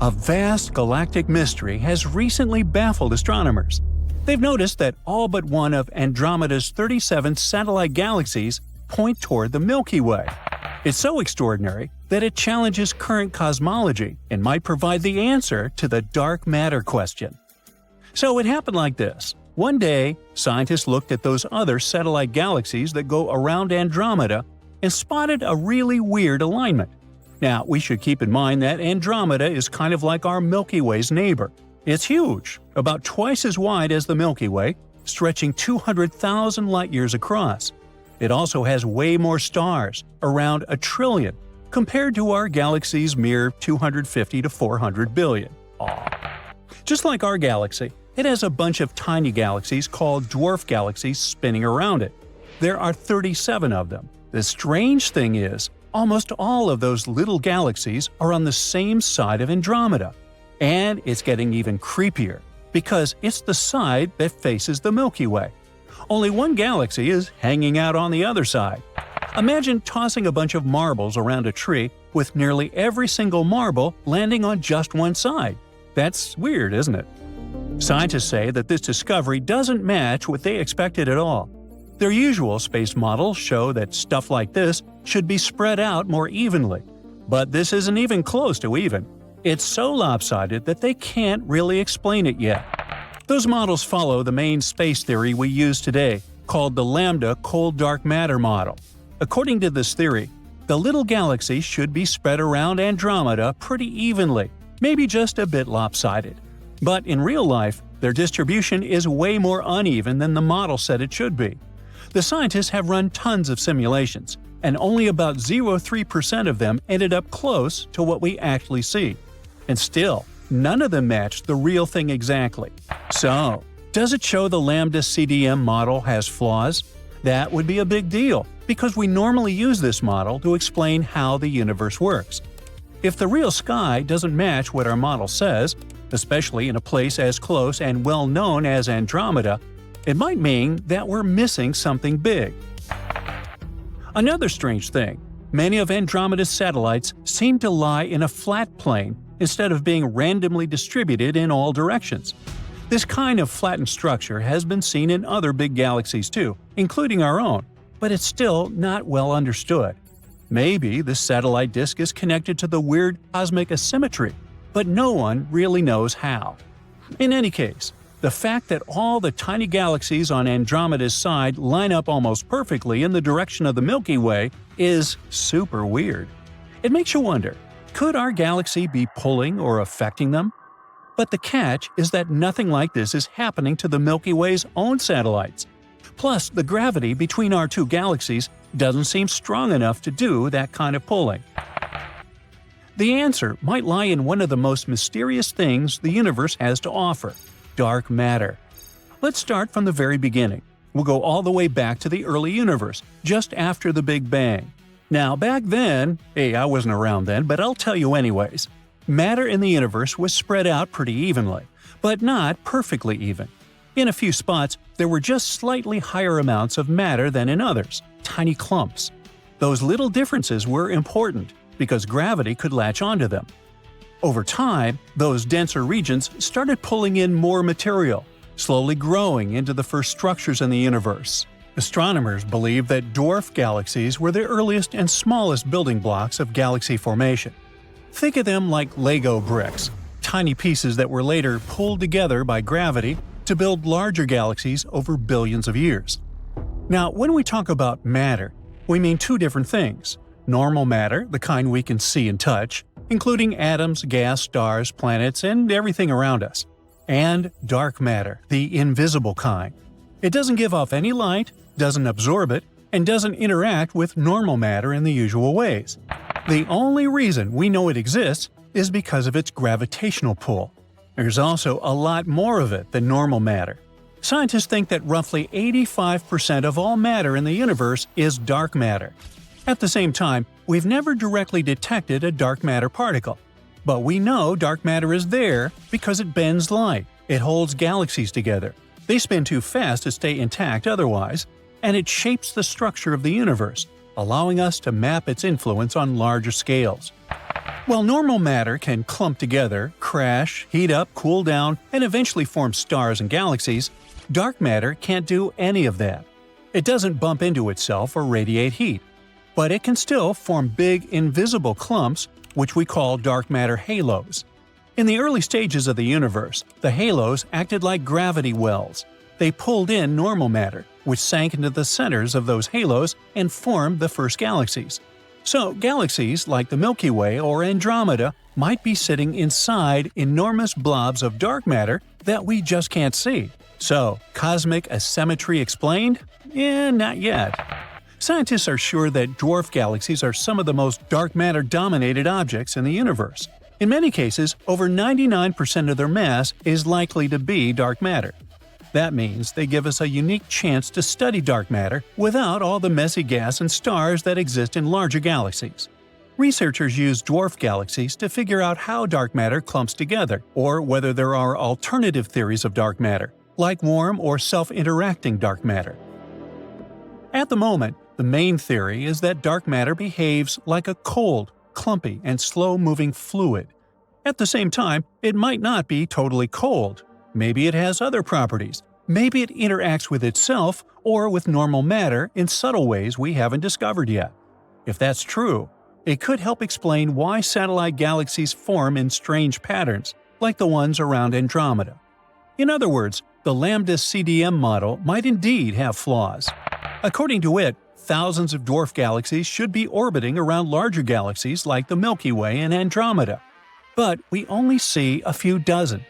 A vast galactic mystery has recently baffled astronomers. They've noticed that all but one of Andromeda's 37 satellite galaxies point toward the Milky Way. It's so extraordinary that it challenges current cosmology and might provide the answer to the dark matter question. So it happened like this. One day, scientists looked at those other satellite galaxies that go around Andromeda and spotted a really weird alignment. Now, we should keep in mind that Andromeda is kind of like our Milky Way's neighbor. It's huge, about twice as wide as the Milky Way, stretching 200,000 light-years across. It also has way more stars, around 1 trillion, compared to our galaxy's mere 250 to 400 billion. Just like our galaxy, it has a bunch of tiny galaxies called dwarf galaxies spinning around it. There are 37 of them. The strange thing is, almost all of those little galaxies are on the same side of Andromeda. And it's getting even creepier, because it's the side that faces the Milky Way. Only one galaxy is hanging out on the other side. Imagine tossing a bunch of marbles around a tree with nearly every single marble landing on just one side. That's weird, isn't it? Scientists say that this discovery doesn't match what they expected at all. Their usual space models show that stuff like this should be spread out more evenly. But this isn't even close to even. It's so lopsided that they can't really explain it yet. Those models follow the main space theory we use today, called the lambda cold dark matter model. According to this theory, the little galaxies should be spread around Andromeda pretty evenly, maybe just a bit lopsided. But in real life, their distribution is way more uneven than the model said it should be. The scientists have run tons of simulations, and only about 0.03% of them ended up close to what we actually see. And still, none of them matched the real thing exactly. So, does it show the lambda CDM model has flaws? That would be a big deal, because we normally use this model to explain how the universe works. If the real sky doesn't match what our model says, especially in a place as close and well known as Andromeda, it might mean that we're missing something big. Another strange thing, many of Andromeda's satellites seem to lie in a flat plane instead of being randomly distributed in all directions. This kind of flattened structure has been seen in other big galaxies too, including our own, but it's still not well understood. Maybe the satellite disk is connected to the weird cosmic asymmetry, but no one really knows how. In any case, the fact that all the tiny galaxies on Andromeda's side line up almost perfectly in the direction of the Milky Way is super weird. It makes you wonder, could our galaxy be pulling or affecting them? But the catch is that nothing like this is happening to the Milky Way's own satellites. Plus, the gravity between our two galaxies doesn't seem strong enough to do that kind of pulling. The answer might lie in one of the most mysterious things the universe has to offer: dark matter. Let's start from the very beginning. We'll go all the way back to the early universe, just after the Big Bang. Now, back then, I wasn't around then, but I'll tell you anyways. Matter in the universe was spread out pretty evenly, but not perfectly even. In a few spots, there were just slightly higher amounts of matter than in others, tiny clumps. Those little differences were important, because gravity could latch onto them. Over time, those denser regions started pulling in more material, slowly growing into the first structures in the universe. Astronomers believe that dwarf galaxies were the earliest and smallest building blocks of galaxy formation. Think of them like Lego bricks, tiny pieces that were later pulled together by gravity to build larger galaxies over billions of years. Now, when we talk about matter, we mean two different things: normal matter, the kind we can see and touch, including atoms, gas, stars, planets, and everything around us, and dark matter, the invisible kind. It doesn't give off any light, doesn't absorb it, and doesn't interact with normal matter in the usual ways. The only reason we know it exists is because of its gravitational pull. There's also a lot more of it than normal matter. Scientists think that roughly 85% of all matter in the universe is dark matter. At the same time, we've never directly detected a dark matter particle. But we know dark matter is there because it bends light, it holds galaxies together, they spin too fast to stay intact otherwise, and it shapes the structure of the universe, allowing us to map its influence on larger scales. While normal matter can clump together, crash, heat up, cool down, and eventually form stars and galaxies, dark matter can't do any of that. It doesn't bump into itself or radiate heat, but it can still form big, invisible clumps, which we call dark matter halos. In the early stages of the universe, the halos acted like gravity wells. They pulled in normal matter, which sank into the centers of those halos and formed the first galaxies. So, galaxies like the Milky Way or Andromeda might be sitting inside enormous blobs of dark matter that we just can't see. So, cosmic asymmetry explained? Not yet. Scientists are sure that dwarf galaxies are some of the most dark matter-dominated objects in the universe. In many cases, over 99% of their mass is likely to be dark matter. That means they give us a unique chance to study dark matter without all the messy gas and stars that exist in larger galaxies. Researchers use dwarf galaxies to figure out how dark matter clumps together, or whether there are alternative theories of dark matter, like warm or self-interacting dark matter. At the moment, the main theory is that dark matter behaves like a cold, clumpy, and slow-moving fluid. At the same time, it might not be totally cold. Maybe it has other properties. Maybe it interacts with itself or with normal matter in subtle ways we haven't discovered yet. If that's true, it could help explain why satellite galaxies form in strange patterns, like the ones around Andromeda. In other words, the lambda CDM model might indeed have flaws. According to it, thousands of dwarf galaxies should be orbiting around larger galaxies like the Milky Way and Andromeda. But we only see a few dozen.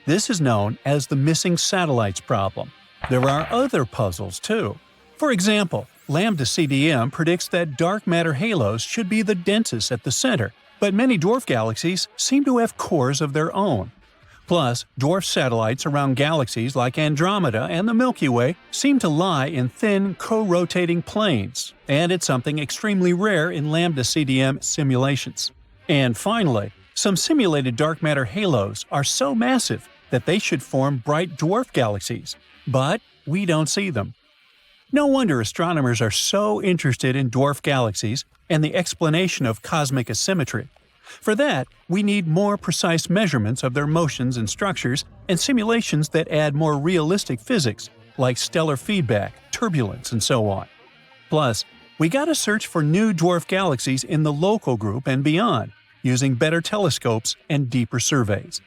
This is known as the missing satellites problem. There are other puzzles too. For example, lambda CDM predicts that dark matter halos should be the densest at the center, but many dwarf galaxies seem to have cores of their own. Plus, dwarf satellites around galaxies like Andromeda and the Milky Way seem to lie in thin, co-rotating planes, and it's something extremely rare in lambda CDM simulations. And finally, some simulated dark matter halos are so massive that they should form bright dwarf galaxies, but we don't see them. No wonder astronomers are so interested in dwarf galaxies and the explanation of cosmic asymmetry. For that, we need more precise measurements of their motions and structures and simulations that add more realistic physics, like stellar feedback, turbulence, and so on. Plus, we gotta search for new dwarf galaxies in the local group and beyond, using better telescopes and deeper surveys.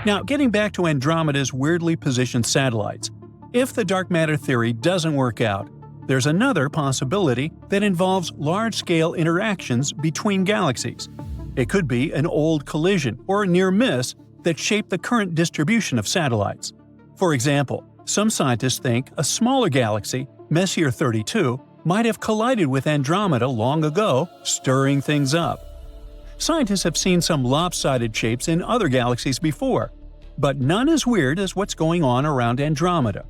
Now, getting back to Andromeda's weirdly positioned satellites, if the dark matter theory doesn't work out, there's another possibility that involves large-scale interactions between galaxies. It could be an old collision or a near miss that shaped the current distribution of satellites. For example, some scientists think a smaller galaxy, Messier 32, might have collided with Andromeda long ago, stirring things up. Scientists have seen some lopsided shapes in other galaxies before, but none as weird as what's going on around Andromeda.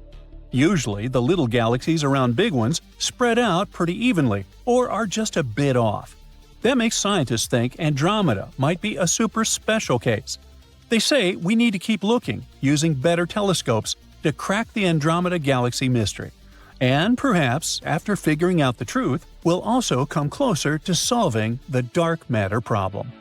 Usually, the little galaxies around big ones spread out pretty evenly or are just a bit off. That makes scientists think Andromeda might be a super special case. They say we need to keep looking, using better telescopes, to crack the Andromeda galaxy mystery. And perhaps, after figuring out the truth, we'll also come closer to solving the dark matter problem.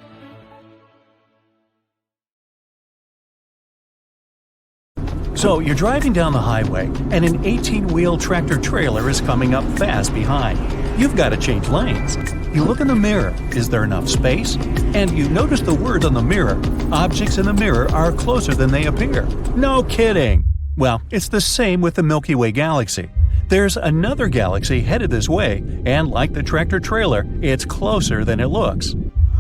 So you're driving down the highway, and an 18-wheel tractor-trailer is coming up fast behind. You've got to change lanes. You look in the mirror. Is there enough space? And you notice the words on the mirror. Objects in the mirror are closer than they appear. No kidding! Well, it's the same with the Milky Way galaxy. There's another galaxy headed this way, and like the tractor-trailer, it's closer than it looks.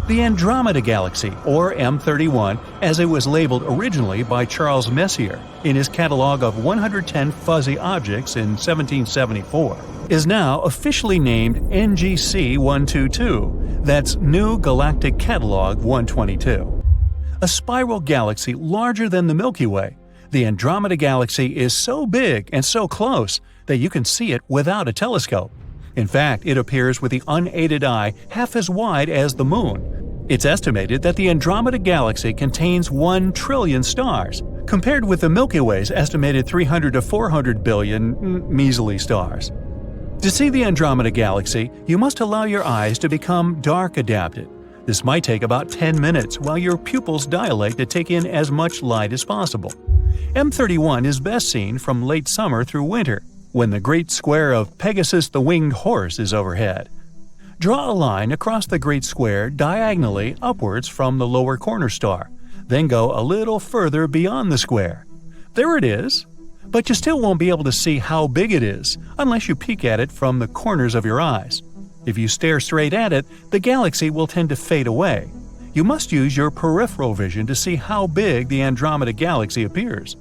The Andromeda Galaxy, or M31, as it was labeled originally by Charles Messier in his catalog of 110 fuzzy objects in 1774, is now officially named NGC 122, that's New Galactic Catalog 122. A spiral galaxy larger than the Milky Way, the Andromeda Galaxy is so big and so close that you can see it without a telescope. In fact, it appears with the unaided eye half as wide as the Moon. It's estimated that the Andromeda Galaxy contains 1 trillion stars, compared with the Milky Way's estimated 300 to 400 billion measly stars. To see the Andromeda Galaxy, you must allow your eyes to become dark adapted. This might take about 10 minutes while your pupils dilate to take in as much light as possible. M31 is best seen from late summer through winter, when the great square of Pegasus the winged horse is overhead. Draw a line across the great square diagonally upwards from the lower corner star, then go a little further beyond the square. There it is! But you still won't be able to see how big it is unless you peek at it from the corners of your eyes. If you stare straight at it, the galaxy will tend to fade away. You must use your peripheral vision to see how big the Andromeda galaxy appears.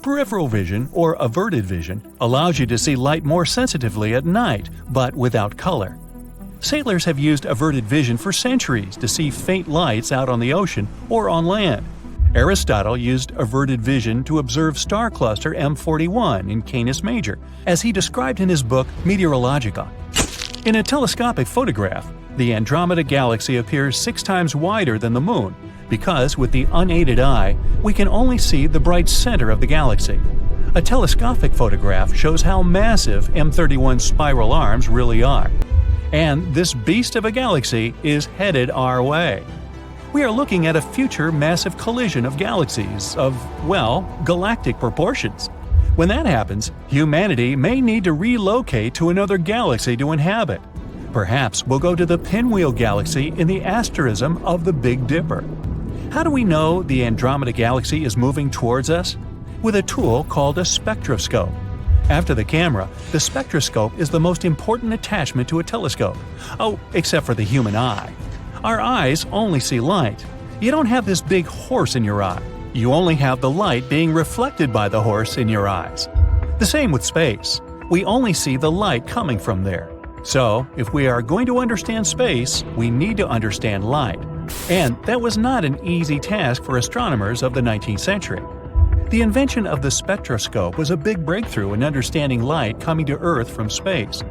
Peripheral vision, or averted vision, allows you to see light more sensitively at night, but without color. Sailors have used averted vision for centuries to see faint lights out on the ocean or on land. Aristotle used averted vision to observe star cluster M41 in Canis Major, as he described in his book Meteorologica. In a telescopic photograph, the Andromeda galaxy appears 6 times wider than the Moon, because with the unaided eye, we can only see the bright center of the galaxy. A telescopic photograph shows how massive M31's spiral arms really are. And this beast of a galaxy is headed our way. We are looking at a future massive collision of galaxies of, well, galactic proportions. When that happens, humanity may need to relocate to another galaxy to inhabit. Perhaps we'll go to the Pinwheel Galaxy in the asterism of the Big Dipper. How do we know the Andromeda Galaxy is moving towards us? With a tool called a spectroscope. After the camera, the spectroscope is the most important attachment to a telescope. Oh, except for the human eye. Our eyes only see light. You don't have this big horse in your eye. You only have the light being reflected by the horse in your eyes. The same with space. We only see the light coming from there. So, if we are going to understand space, we need to understand light. And that was not an easy task for astronomers of the 19th century. The invention of the spectroscope was a big breakthrough in understanding light coming to Earth from space.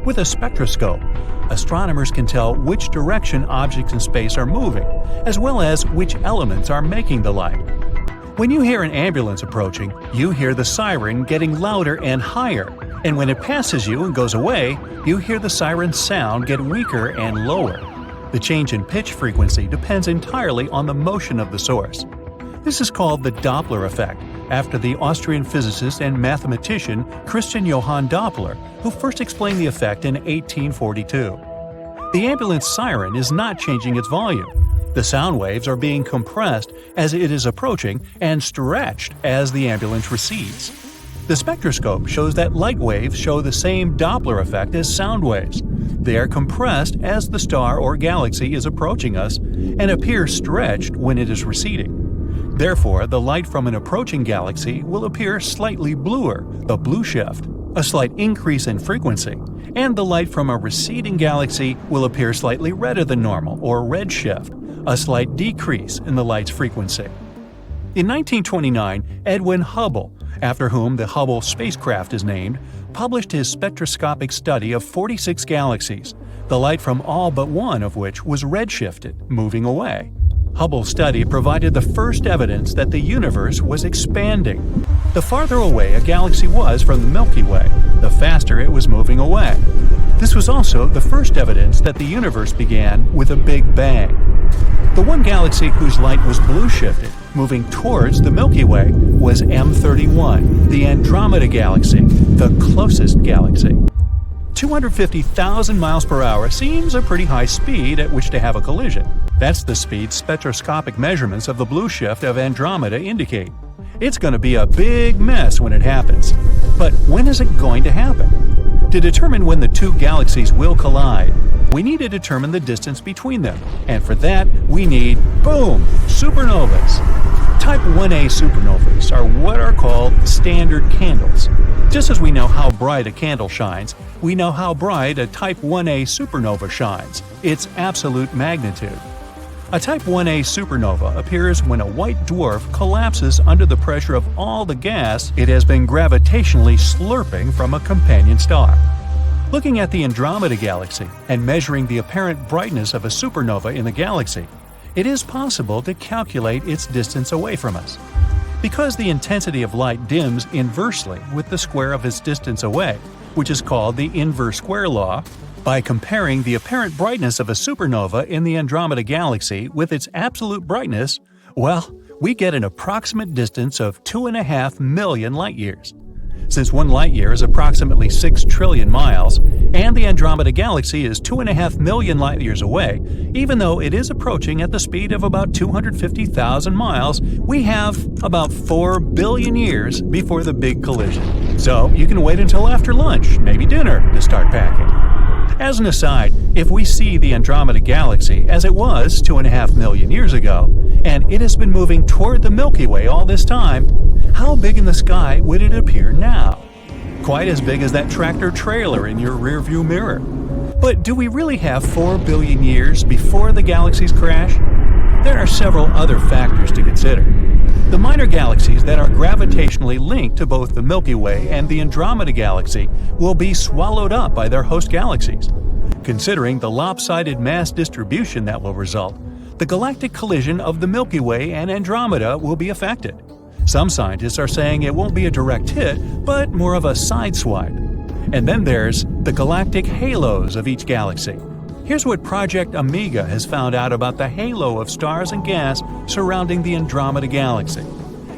With a spectroscope, astronomers can tell which direction objects in space are moving, as well as which elements are making the light. When you hear an ambulance approaching, you hear the siren getting louder and higher, and when it passes you and goes away, you hear the siren's sound get weaker and lower. The change in pitch frequency depends entirely on the motion of the source. This is called the Doppler effect, after the Austrian physicist and mathematician Christian Johann Doppler, who first explained the effect in 1842. The ambulance siren is not changing its volume. The sound waves are being compressed as it is approaching and stretched as the ambulance recedes. The spectroscope shows that light waves show the same Doppler effect as sound waves. They are compressed as the star or galaxy is approaching us and appear stretched when it is receding. Therefore, the light from an approaching galaxy will appear slightly bluer, the blue shift, a slight increase in frequency, and the light from a receding galaxy will appear slightly redder than normal, or red shift, a slight decrease in the light's frequency. In 1929, Edwin Hubble, after whom the Hubble spacecraft is named, published his spectroscopic study of 46 galaxies, the light from all but one of which was redshifted, moving away. Hubble's study provided the first evidence that the universe was expanding. The farther away a galaxy was from the Milky Way, the faster it was moving away. This was also the first evidence that the universe began with a Big Bang. The one galaxy whose light was blue-shifted, moving towards the Milky Way, was M31, the Andromeda Galaxy, the closest galaxy. 250,000 miles per hour seems a pretty high speed at which to have a collision. That's the speed spectroscopic measurements of the blue shift of Andromeda indicate. It's going to be a big mess when it happens. But when is it going to happen? To determine when the two galaxies will collide, we need to determine the distance between them, and for that we need, boom, supernovas. Type 1a supernovas are what are called standard candles. Just as we know how bright a candle shines, we know how bright a Type 1a supernova shines, its absolute magnitude. A Type 1a supernova appears when a white dwarf collapses under the pressure of all the gas it has been gravitationally slurping from a companion star. Looking at the Andromeda Galaxy and measuring the apparent brightness of a supernova in the galaxy, it is possible to calculate its distance away from us. Because the intensity of light dims inversely with the square of its distance away, which is called the inverse square law, By comparing the apparent brightness of a supernova in the Andromeda galaxy with its absolute brightness, well, we get an approximate distance of 2.5 million light-years. Since 1 light-year is approximately 6 trillion miles, and the Andromeda galaxy is 2.5 million light-years away, even though it is approaching at the speed of about 250,000 miles, we have about 4 billion years before the big collision. So you can wait until after lunch, maybe dinner, to start packing. As an aside, if we see the Andromeda galaxy as it was 2.5 million years ago, and it has been moving toward the Milky Way all this time, how big in the sky would it appear now? Quite as big as that tractor trailer in your rearview mirror. But do we really have 4 billion years before the galaxies crash? There are several other factors to consider. The minor galaxies that are gravitationally linked to both the Milky Way and the Andromeda galaxy will be swallowed up by their host galaxies. Considering the lopsided mass distribution that will result, the galactic collision of the Milky Way and Andromeda will be affected. Some scientists are saying it won't be a direct hit, but more of a sideswipe. And then there's the galactic halos of each galaxy. Here's what Project Omega has found out about the halo of stars and gas surrounding the Andromeda galaxy.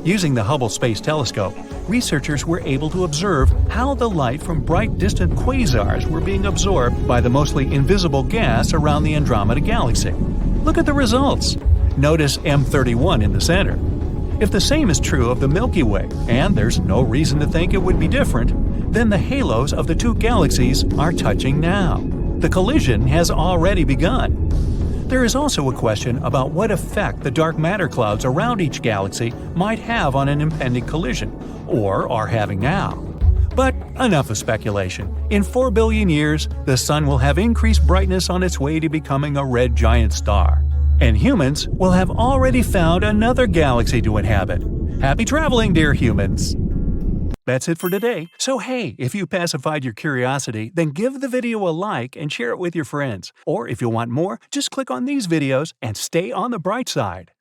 Using the Hubble Space Telescope, researchers were able to observe how the light from bright distant quasars were being absorbed by the mostly invisible gas around the Andromeda galaxy. Look at the results. Notice M31 in the center. If the same is true of the Milky Way, and there's no reason to think it would be different, then the halos of the two galaxies are touching now. The collision has already begun. There is also a question about what effect the dark matter clouds around each galaxy might have on an impending collision, or are having now. But enough of speculation. In 4 billion years, the Sun will have increased brightness on its way to becoming a red giant star. And humans will have already found another galaxy to inhabit. Happy traveling, dear humans! That's it for today. So hey, if you pacified your curiosity, then give the video a like and share it with your friends. Or if you want more, just click on these videos and stay on the bright side.